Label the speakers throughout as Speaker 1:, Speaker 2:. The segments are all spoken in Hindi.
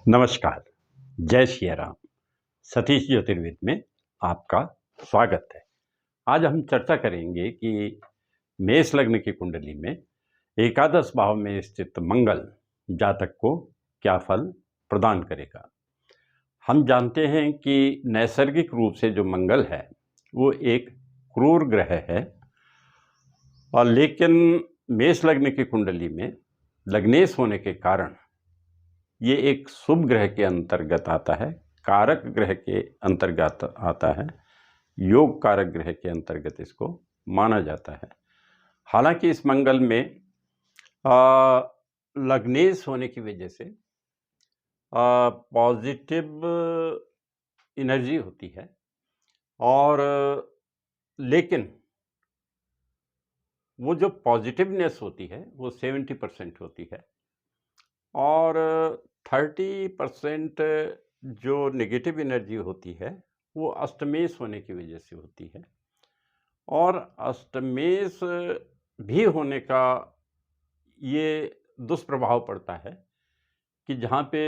Speaker 1: नमस्कार, जय श्री राम। सतीश ज्योतिर्विद में आपका स्वागत है। आज हम चर्चा करेंगे कि मेष लग्न की कुंडली में एकादश भाव में स्थित मंगल जातक को क्या फल प्रदान करेगा। हम जानते हैं कि नैसर्गिक रूप से जो मंगल है वो एक क्रूर ग्रह है, और लेकिन मेष लग्न की कुंडली में लग्नेश होने के कारण ये एक शुभ ग्रह के अंतर्गत आता है, कारक ग्रह के अंतर्गत आता है, योग कारक ग्रह के अंतर्गत इसको माना जाता है। हालांकि इस मंगल में लग्नेश होने की वजह से पॉजिटिव एनर्जी होती है, और लेकिन वो जो पॉजिटिवनेस होती है वो 70% होती है, और 30% जो नेगेटिव एनर्जी होती है वो अष्टमेश होने की वजह से होती है। और अष्टमेश भी होने का ये दुष्प्रभाव पड़ता है कि जहाँ पे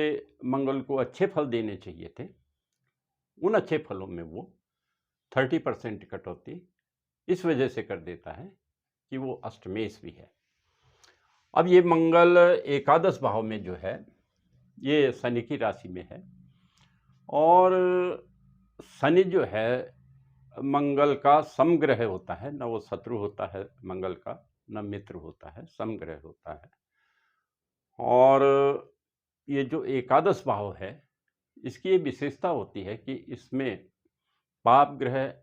Speaker 1: मंगल को अच्छे फल देने चाहिए थे, उन अच्छे फलों में वो 30% कटौती इस वजह से कर देता है कि वो अष्टमेश भी है। अब ये मंगल एकादश भाव में जो है ये शनि की राशि में है, और शनि जो है मंगल का समग्रह होता है, न वो शत्रु होता है मंगल का, न मित्र होता है, समग्रह होता है। और ये जो एकादश भाव है इसकी ये विशेषता होती है कि इसमें पाप ग्रह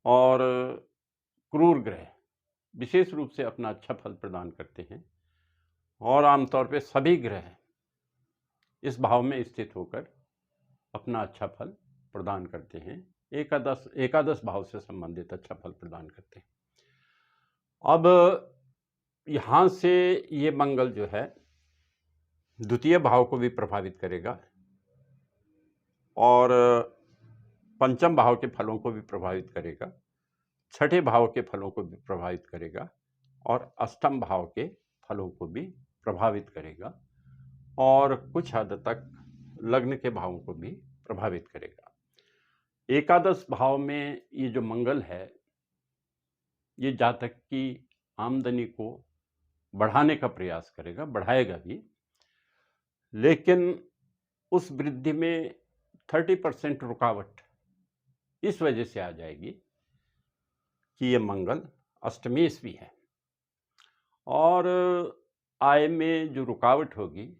Speaker 1: और क्रूर ग्रह विशेष रूप से अपना अच्छा फल प्रदान करते हैं, और आमतौर पे सभी ग्रह इस भाव में स्थित होकर अपना अच्छा फल प्रदान करते हैं, एकादश भाव से संबंधित अच्छा फल प्रदान करते हैं। अब यहाँ से ये मंगल जो है द्वितीय भाव को भी प्रभावित करेगा, और पंचम भाव के फलों को भी प्रभावित करेगा, छठे भाव के फलों को भी प्रभावित करेगा, और अष्टम भाव के फलों को भी प्रभावित करेगा, और कुछ हद तक लग्न के भावों को भी प्रभावित करेगा। एकादश भाव में ये जो मंगल है ये जातक की आमदनी को बढ़ाने का प्रयास करेगा, बढ़ाएगा भी, लेकिन उस वृद्धि में 30% रुकावट इस वजह से आ जाएगी कि ये मंगल अष्टमेश भी है, और आय में जो रुकावट होगी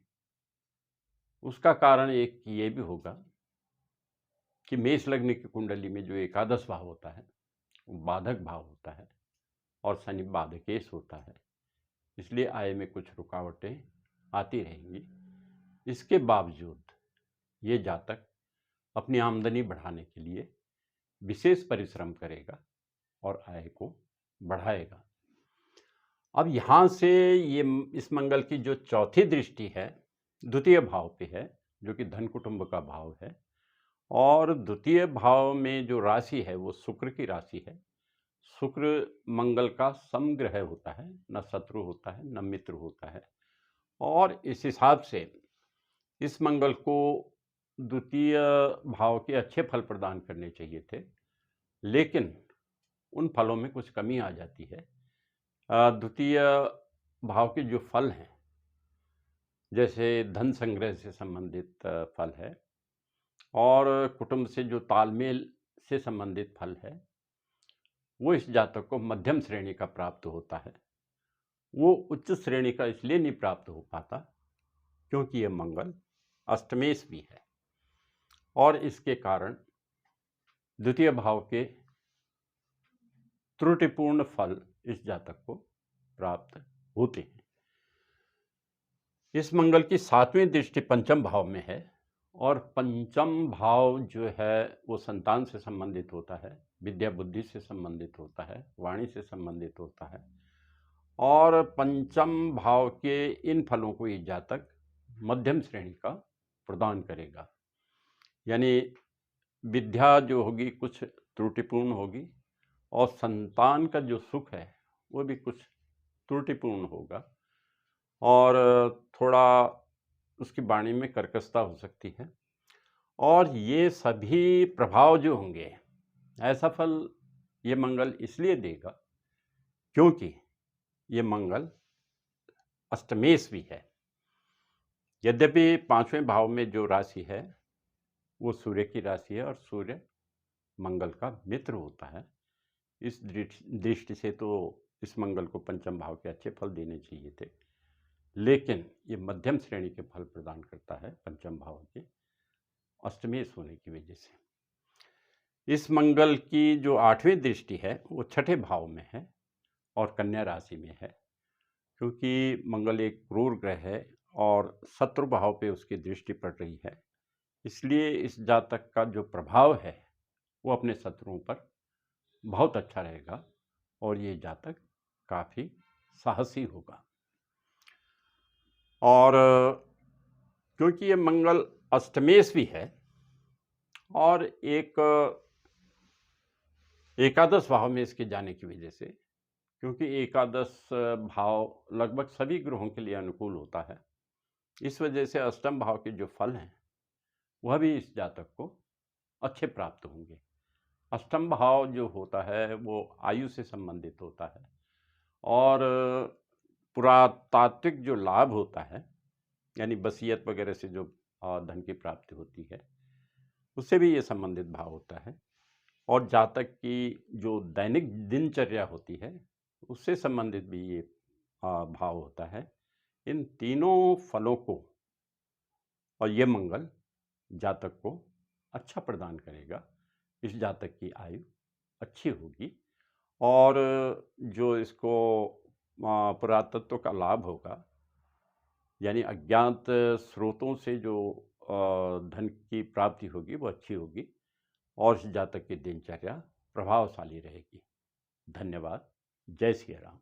Speaker 1: उसका कारण एक ये भी होगा कि मेष लग्न की कुंडली में जो एकादश भाव होता है वो बाधक भाव होता है, और शनि बाधकेश होता है, इसलिए आय में कुछ रुकावटें आती रहेंगी। इसके बावजूद ये जातक अपनी आमदनी बढ़ाने के लिए विशेष परिश्रम करेगा और आय को बढ़ाएगा। अब यहाँ से ये इस मंगल की जो चौथी दृष्टि है द्वितीय भाव पे है, जो कि धन कुटुंब का भाव है, और द्वितीय भाव में जो राशि है वो शुक्र की राशि है। शुक्र मंगल का समग्रह होता है, न शत्रु होता है न मित्र होता है, और इस हिसाब से इस मंगल को द्वितीय भाव के अच्छे फल प्रदान करने चाहिए थे, लेकिन उन फलों में कुछ कमी आ जाती है। द्वितीय भाव के जो फल हैं, जैसे धन संग्रह से संबंधित फल है, और कुटुंब से जो तालमेल से संबंधित फल है, वो इस जातक को मध्यम श्रेणी का प्राप्त होता है। वो उच्च श्रेणी का इसलिए नहीं प्राप्त हो पाता क्योंकि ये मंगल अष्टमेश भी है, और इसके कारण द्वितीय भाव के त्रुटिपूर्ण फल इस जातक को प्राप्त होते हैं। इस मंगल की सातवीं दृष्टि पंचम भाव में है, और पंचम भाव जो है वो संतान से संबंधित होता है, विद्या बुद्धि से संबंधित होता है, वाणी से संबंधित होता है, और पंचम भाव के इन फलों को ये जातक मध्यम श्रेणी का प्रदान करेगा। यानी विद्या जो होगी कुछ त्रुटिपूर्ण होगी, और संतान का जो सुख है वो भी कुछ त्रुटिपूर्ण होगा, और थोड़ा उसकी वाणी में कर्कशता हो सकती है। और ये सभी प्रभाव जो होंगे, ऐसा फल ये मंगल इसलिए देगा क्योंकि ये मंगल अष्टमेश भी है। यद्यपि पांचवें भाव में जो राशि है वो सूर्य की राशि है और सूर्य मंगल का मित्र होता है। इस दृष्टि से तो इस मंगल को पंचम भाव के अच्छे फल देने चाहिए थे, लेकिन ये मध्यम श्रेणी के फल प्रदान करता है पंचम भाव के अष्टमेश होने की वजह से। इस मंगल की जो आठवीं दृष्टि है वो छठे भाव में है और कन्या राशि में है। क्योंकि मंगल एक क्रूर ग्रह है और शत्रु भाव पे उसकी दृष्टि पड़ रही है, इसलिए इस जातक का जो प्रभाव है वो अपने शत्रुओं पर बहुत अच्छा रहेगा और ये जातक काफ़ी साहसी होगा। और क्योंकि ये मंगल अष्टमेश भी है और एक एकादश भाव में इसके जाने की वजह से, क्योंकि एकादश भाव लगभग सभी ग्रहों के लिए अनुकूल होता है, इस वजह से अष्टम भाव के जो फल हैं वह भी इस जातक को अच्छे प्राप्त होंगे। अष्टम भाव जो होता है वो आयु से संबंधित होता है और पुरातात्विक जो लाभ होता है, यानी वसीयत वगैरह से जो धन की प्राप्ति होती है, उससे भी ये संबंधित भाव होता है। और जातक की जो दैनिक दिनचर्या होती है उससे संबंधित भी ये भाव होता है। इन तीनों फलों को और ये मंगल जातक को अच्छा प्रदान करेगा। इस जातक की आयु अच्छी होगी और जो इसको पुरातत्व का लाभ होगा, यानी अज्ञात स्रोतों से जो धन की प्राप्ति होगी वो अच्छी होगी और इस जातक की दिनचर्या प्रभावशाली रहेगी। धन्यवाद। जय श्री राम।